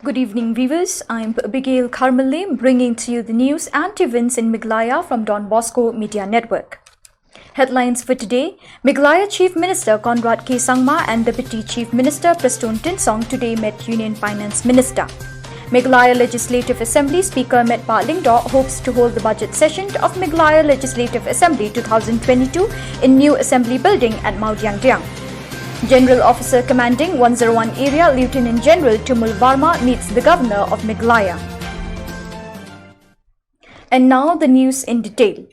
Good evening, viewers. I'm Abigail Karmali, bringing to you the news and events in Meghalaya from Bosco Media Network. Headlines for today: Meghalaya Chief Minister Conrad K. Sangma and Deputy Chief Minister Preston Tinsong today met Union Finance Minister. Meghalaya Legislative Assembly Speaker Metpa Lingdaw hopes to hold the budget session of Meghalaya Legislative Assembly 2022 in new assembly building at Maudyangdyang. General Officer Commanding 101 Area Lieutenant General Timur Varma meets the Governor of Meghalaya. And now the news in detail.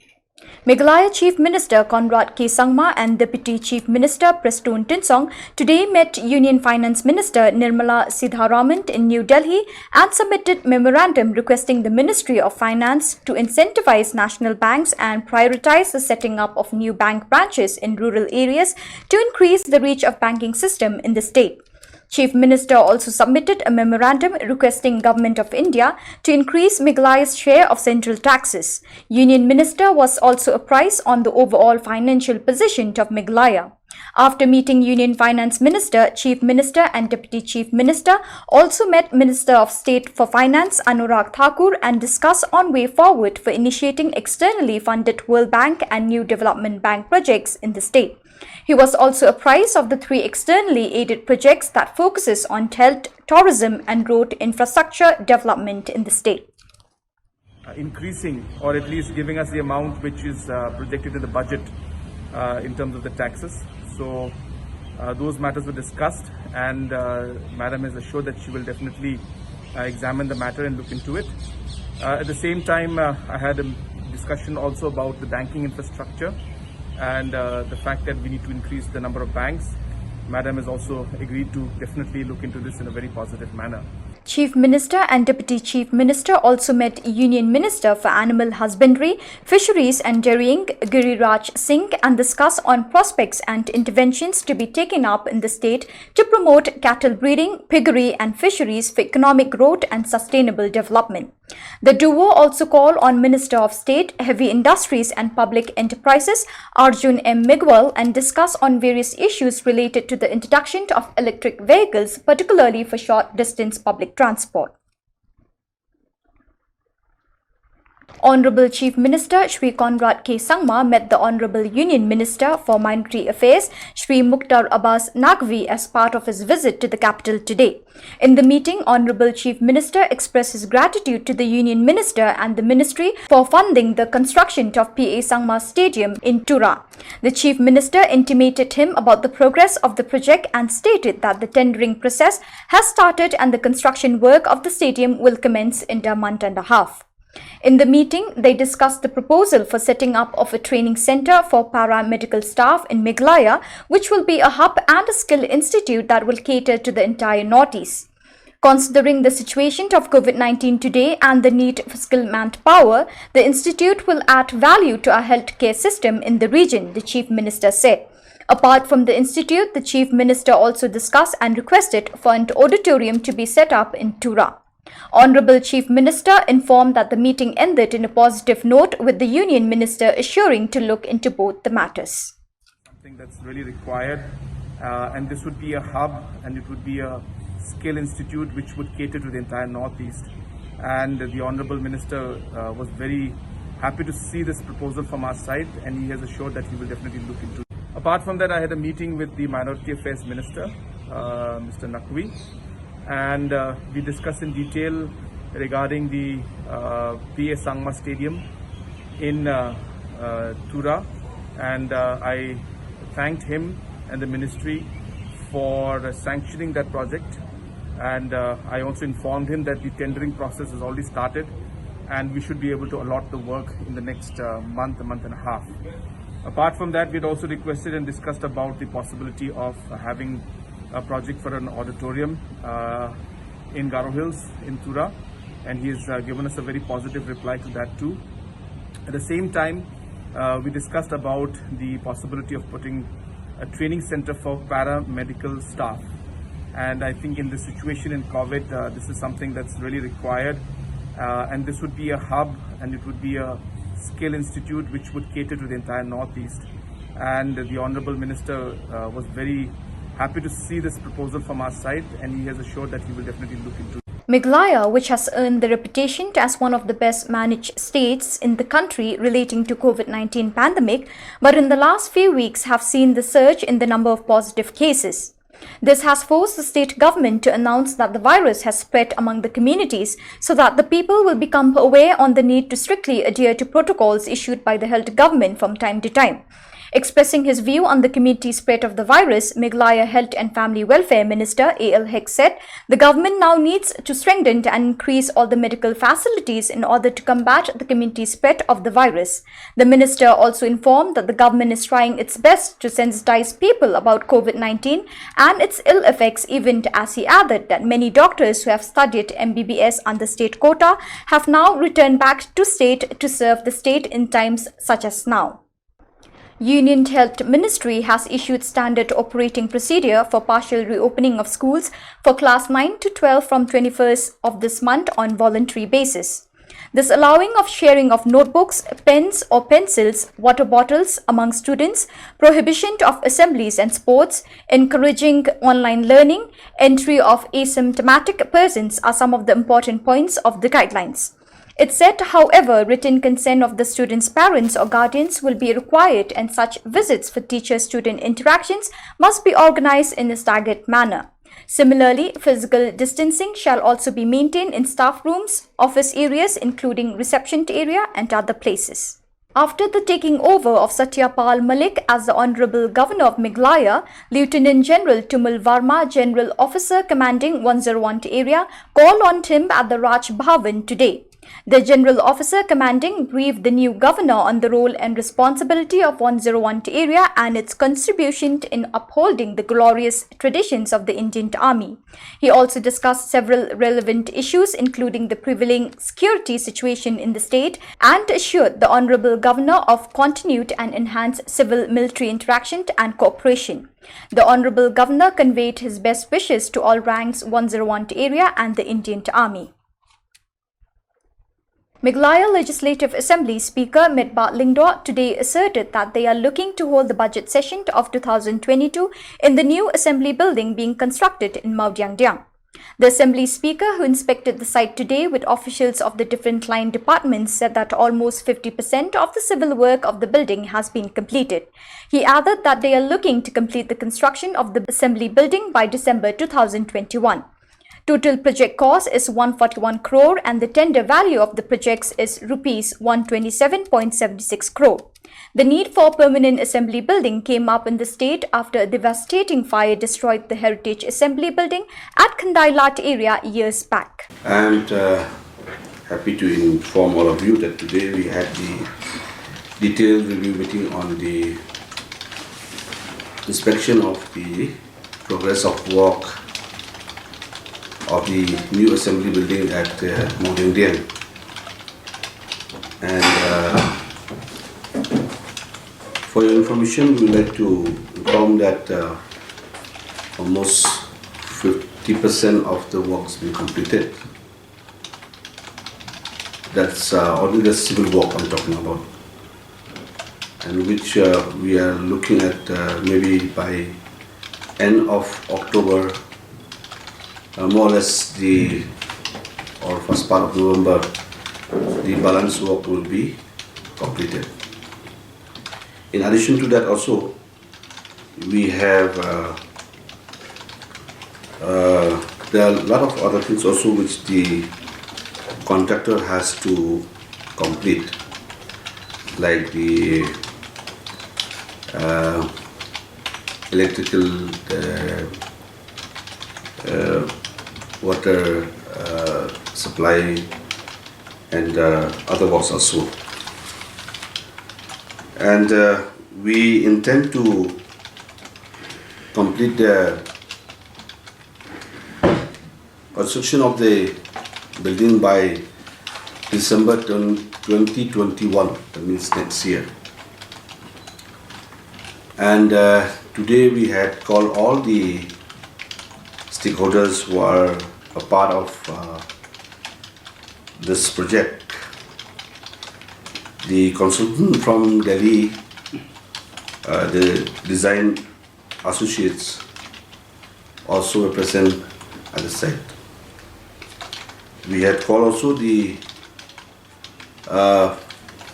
Meghalaya Chief Minister Conrad K. Sangma and Deputy Chief Minister Preston Tinsong today met Union Finance Minister Nirmala Sitharaman in New Delhi and submitted memorandum requesting the Ministry of Finance to incentivize national banks and prioritize the setting up of new bank branches in rural areas to increase the reach of banking system in the state. Chief Minister also submitted a memorandum requesting Government of India to increase Meghalaya's share of central taxes. Union Minister was also apprised on the overall financial position of Meghalaya. After meeting Union Finance Minister, Chief Minister and Deputy Chief Minister also met Minister of State for Finance Anurag Thakur and discussed on way forward for initiating externally funded World Bank and new development bank projects in the state. He was also apprised of the 3 externally aided projects that focuses on health, tourism and road infrastructure development in the state. Increasing or at least giving us the amount which is projected in the budget in terms of the taxes. So those matters were discussed, and Madam has assured that she will definitely examine the matter and look into it. At the same time, I had a discussion also about the banking infrastructure and the fact that we need to increase the number of banks. Madam has also agreed to definitely look into this in a very positive manner. Chief Minister and Deputy Chief Minister also met Union Minister for Animal Husbandry, Fisheries and Dairying, Giriraj Singh, and discussed on prospects and interventions to be taken up in the state to promote cattle breeding, piggery and fisheries for economic growth and sustainable development. The duo also called on Minister of State, Heavy Industries and Public Enterprises, Arjun M. Migwal, and discuss on various issues related to the introduction of electric vehicles, particularly for short-distance public transport. Honorable Chief Minister Shri Conrad K. Sangma met the Honorable Union Minister for Minority Affairs Shri Mukhtar Abbas Naqvi as part of his visit to the capital today. In the meeting, Honorable Chief Minister expressed his gratitude to the Union Minister and the Ministry for funding the construction of P.A. Sangma Stadium in Tura. The Chief Minister intimated him about the progress of the project and stated that the tendering process has started and the construction work of the stadium will commence in a month and a half. In the meeting, they discussed the proposal for setting up of a training center for paramedical staff in Meghalaya, which will be a hub and a skill institute that will cater to the entire Northeast. Considering the situation of COVID-19 today and the need for skilled manpower, the institute will add value to our healthcare system in the region, the Chief Minister said. Apart from the institute, the Chief Minister also discussed and requested for an auditorium to be set up in Tura. Honorable Chief Minister informed that the meeting ended in a positive note, with the Union Minister assuring to look into both the matters. Something that's really required, and this would be a hub and it would be a skill institute which would cater to the entire Northeast. And the Honorable Minister was very happy to see this proposal from our side, and he has assured that he will definitely look into it. Apart from that, I had a meeting with the Minority Affairs Minister, Mr. Naqvi. And we discussed in detail regarding the P.A. Sangma Stadium in Tura, and I thanked him and the ministry for sanctioning that project, and I also informed him that the tendering process has already started and we should be able to allot the work in the next month and a half. Apart from that, we had also requested and discussed about the possibility of having a project for an auditorium in Garo Hills in Tura, and he has given us a very positive reply to that too. At the same time, we discussed about the possibility of putting a training center for paramedical staff, and I think in this situation in COVID, this is something that's really required, and this would be a hub and it would be a skill institute which would cater to the entire Northeast. And the Honorable Minister was very happy to see this proposal from our side, and he has assured that he will definitely look into it. Meghalaya, which has earned the reputation as one of the best managed states in the country relating to COVID-19 pandemic, but in the last few weeks have seen the surge in the number of positive cases. This has forced the state government to announce that the virus has spread among the communities so that the people will become aware on the need to strictly adhere to protocols issued by the health government from time to time. Expressing his view on the community spread of the virus, Meghalaya Health and Family Welfare Minister A.L. Hek said the government now needs to strengthen and increase all the medical facilities in order to combat the community spread of the virus. The minister also informed that the government is trying its best to sensitize people about COVID-19 and its ill effects, even as he added that many doctors who have studied MBBS under state quota have now returned back to state to serve the state in times such as now. Union Health Ministry has issued standard operating procedure for partial reopening of schools for class 9 to 12 from 21st of this month on voluntary basis. This allowing of sharing of notebooks, pens or pencils, water bottles among students, prohibition of assemblies and sports, encouraging online learning, entry of asymptomatic persons are some of the important points of the guidelines. It said, however, written consent of the students' parents or guardians will be required and such visits for teacher-student interactions must be organized in a staggered manner. Similarly, physical distancing shall also be maintained in staff rooms, office areas including reception area and other places. After the taking over of Satyapal Malik as the Honorable Governor of Meghalaya, Lieutenant General Timur Varma, General Officer commanding 101 area, called on him at the Raj Bhavan today. The General Officer commanding briefed the new governor on the role and responsibility of 101 area and its contribution in upholding the glorious traditions of the Indian Army. He also discussed several relevant issues including the prevailing security situation in the state and assured the Honorable Governor of continued and enhanced civil-military interaction and cooperation. The Honorable Governor conveyed his best wishes to all ranks 101 area and the Indian Army. Meghalaya Legislative Assembly Speaker Medbat Lingdor today asserted that they are looking to hold the budget session of 2022 in the new assembly building being constructed in Mawdyangdyang. The Assembly Speaker, who inspected the site today with officials of the different line departments, said that almost 50% of the civil work of the building has been completed. He added that they are looking to complete the construction of the assembly building by December 2021. Total project cost is 141 crore and the tender value of the projects is rupees 127.76 crore. The need for permanent assembly building came up in the state after a devastating fire destroyed the Heritage Assembly building at Kandailat area years back. I'm happy to inform all of you that today we had the detailed review meeting on the inspection of the progress of work of the new assembly building at Mawdyangdyang. And for your information, we would like to inform that almost 50% of the work has been completed. That's only the civil work I'm talking about, and which we are looking at maybe by end of October, more or less or first part of November, the balance work will be completed. In addition to that also, we have there are a lot of other things also which the contractor has to complete, like the electrical, water supply and other works also. And we intend to complete the construction of the building by December 2021, that means next year. And today we had called all the stakeholders who are a part of this project. The consultant from Delhi, the design associates, also represent at the site. We had called also the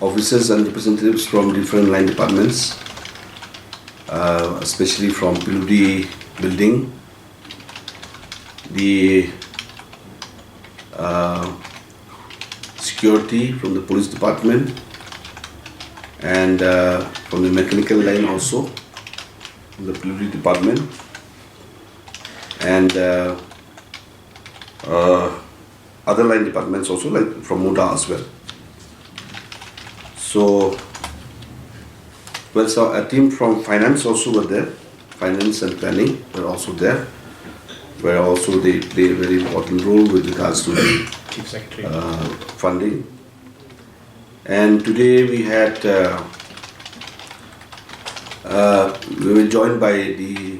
officers and representatives from different line departments, especially from PWD building, the security from the police department, and from the mechanical line also, from the PWD department, and other line departments also, like from Muda as well. So a team from finance also were there. Finance and planning were also there, where also they play a very important role with regards to the Chief Secretary. Funding. And today we had we were joined by the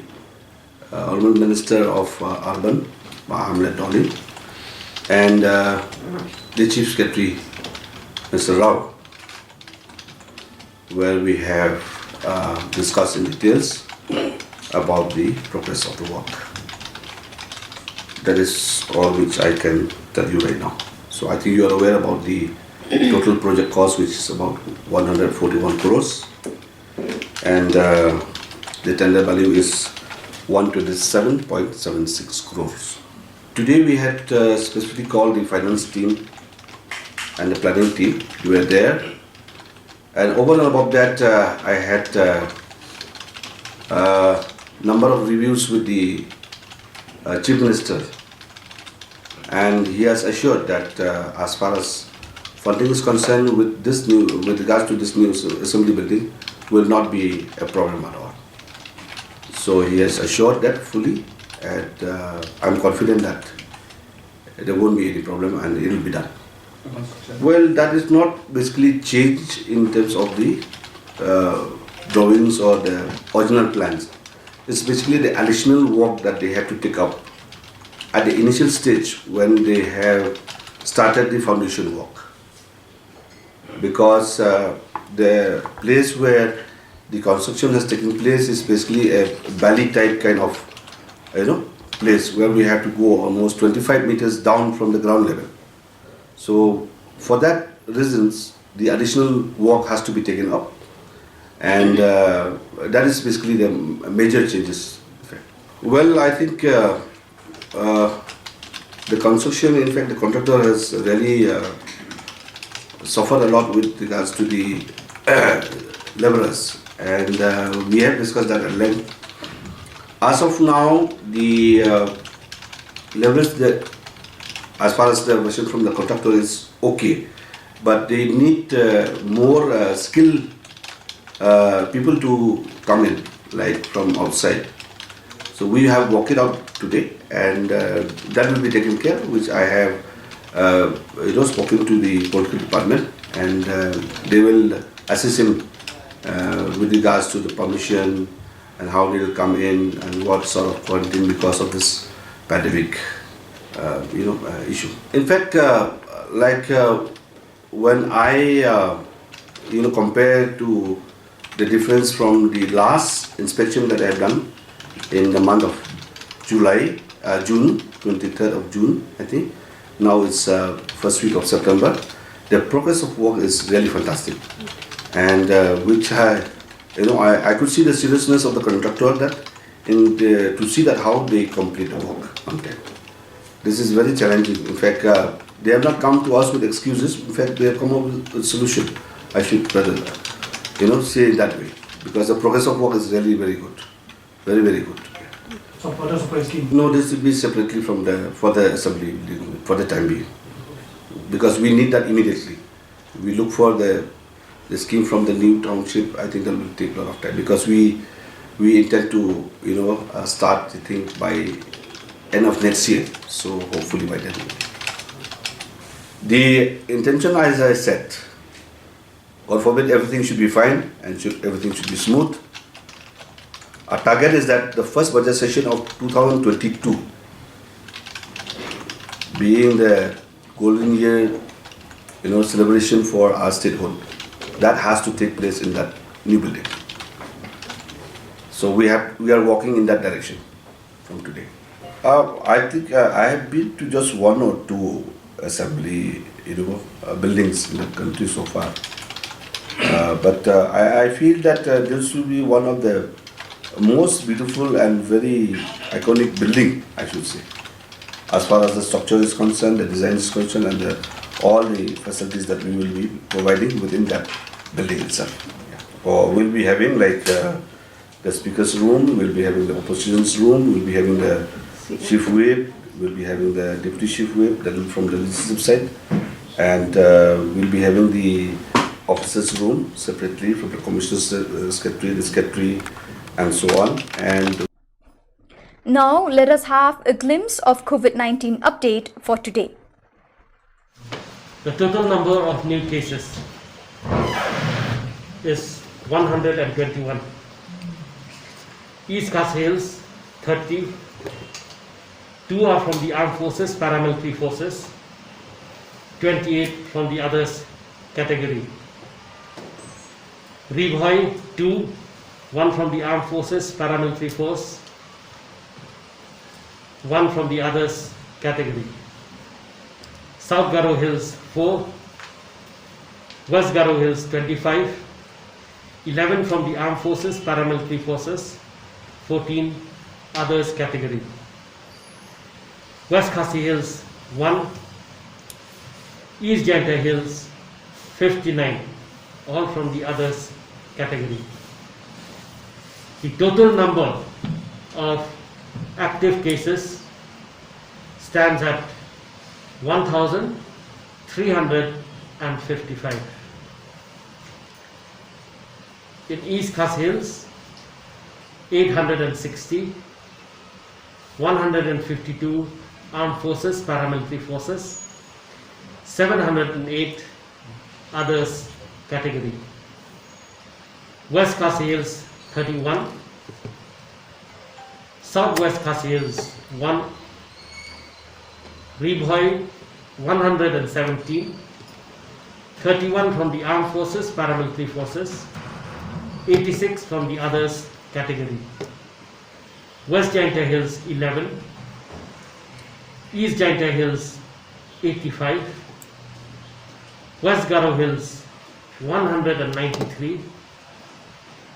Honorable Minister of Urban, Hamlet Dolly, and the Chief Secretary, Mr. Rao, where we have discussed in details about the progress of the work. That is all which I can tell you right now. So I think you are aware about the total project cost, which is about 141 crores, and the tender value is 127.76 crores. Today we had specifically called the finance team and the planning team. We were there, and over and above that, I had number of reviews with the Chief Minister, and he has assured that as far as funding is concerned with regards to this new assembly building, will not be a problem at all. So he has assured that fully, and I'm confident that there won't be any problem and it will be done. Well, that is not basically changed in terms of the drawings or the original plans. It's basically the additional work that they have to take up at the initial stage when they have started the foundation work. Because the place where the construction has taken place is basically a valley type kind of place where we have to go almost 25 meters down from the ground level. So for that reasons, the additional work has to be taken up, and that is basically the major changes. Well, I think the construction, in fact, the contractor has really suffered a lot with regards to the laborers, and we have discussed that at length. As of now, the laborers, as far as the version from the contractor is okay, but they need more skilled people to come in, like from outside. So we have worked it out today, and that will be taken care, which I have spoken to the political department, and they will assist him with regards to the permission and how they will come in and what sort of quarantine because of this pandemic issue. In fact, when I compare to the difference from the last inspection that I have done in the month of June, 23rd of June, I think. Now it's first week of September. The progress of work is really fantastic, and which I could see the seriousness of the contractor to see that how they complete the work on time. This is very challenging. In fact, they have not come to us with excuses. In fact, they have come up with a solution. I should rather, say it that way, because the progress of work is really very good, very, very good. So water supply scheme? No, this will be separately for the assembly for the time being, because we need that immediately. We look for the scheme from the new township. I think that will take a lot of time, because we intend to start the thing by end of next year. So hopefully by then. The intention, as I said, God forbid, everything should be fine and everything should be smooth. Our target is that the first budget session of 2022, being the golden year, celebration for our statehood, that has to take place in that new building. So we are walking in that direction from today. I think I have been to just one or two assembly, buildings in the country so far. But I feel that this will be one of the most beautiful and very iconic building, I should say, as far as the structure is concerned, the design is concerned, and all the facilities that we will be providing within that building itself. Or we'll be having like the speaker's room, we'll be having the opposition's room, we'll be having the chief whip, we'll be having the deputy chief whip from the legislative side, and we'll be having the officers' room separately from the commissioner's secretary, the secretary, and so on. And Now let us have a glimpse of COVID-19 update for today. The total number of new cases is 121. East Coast Hills 30. 2 are from the armed forces, paramilitary forces. 28 from the others category. Ribhoi 2, 1 from the armed forces, paramilitary force. 1 from the others category. South Garo Hills 4, West Garo Hills 25, 11 from the armed forces, paramilitary forces, 14 others category. West Khasi Hills 1, East Janta Hills 59, all from the others category. The total number of active cases stands at 1,355. In East Khas Hills, 860, 152 armed forces, paramilitary forces, 708 others category. West Khasi Hills 31, Southwest Khasi Hills 1, Ribhoi 117, 31 from the armed forces, paramilitary forces, 86 from the others category. West Jaintia Hills 11, East Jaintia Hills 85, West Garo Hills 193,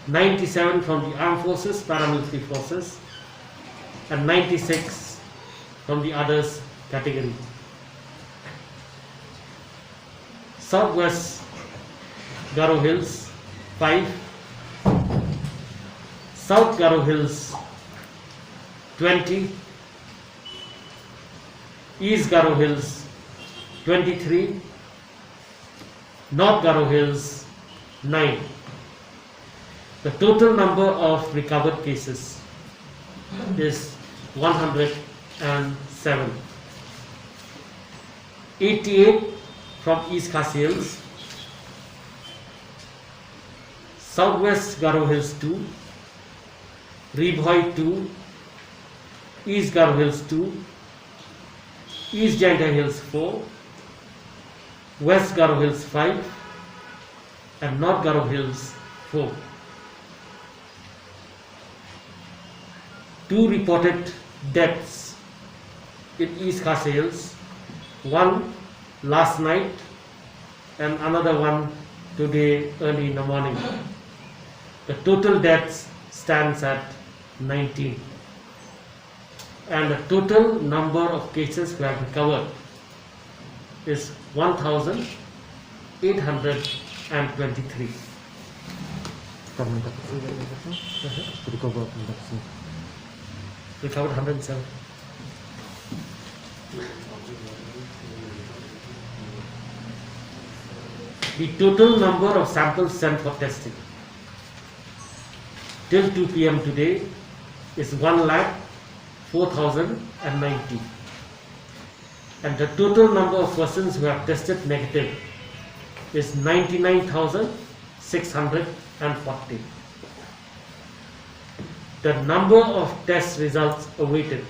97 from the armed forces, paramilitary forces, and 96 from the others category. Southwest Garo Hills 5, South Garo Hills 20, East Garo Hills 23, North Garo Hills 9. The total number of recovered cases is 107. 88 from East Khasi Hills, Southwest Garo Hills 2, Ribhoi 2, East Garo Hills 2, East Jaintia Hills 4, West Garo Hills 5, and North Garo Hills 4. 2 reported deaths in East Khasi Hills, 1 last night and another one today early in the morning. The total deaths stands at 19, and the total number of cases we have recovered is 1,823. Recovered 107. The total number of samples sent for testing till 2 p.m. today is 1,04,090, and the total number of persons who have tested negative is 99,640. The number of test results awaited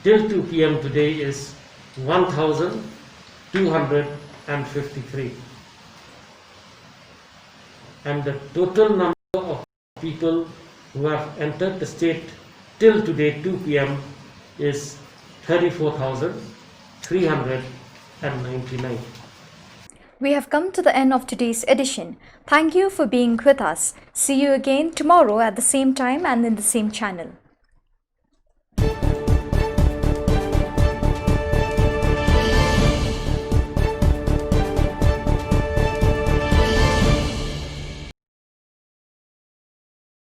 till 2 p.m. today is 1,253, and the total number of people who have entered the state till today 2 p.m. is 34,000, 399. We have come to the end of today's edition. Thank you for being with us. See you again tomorrow at the same time and in the same channel.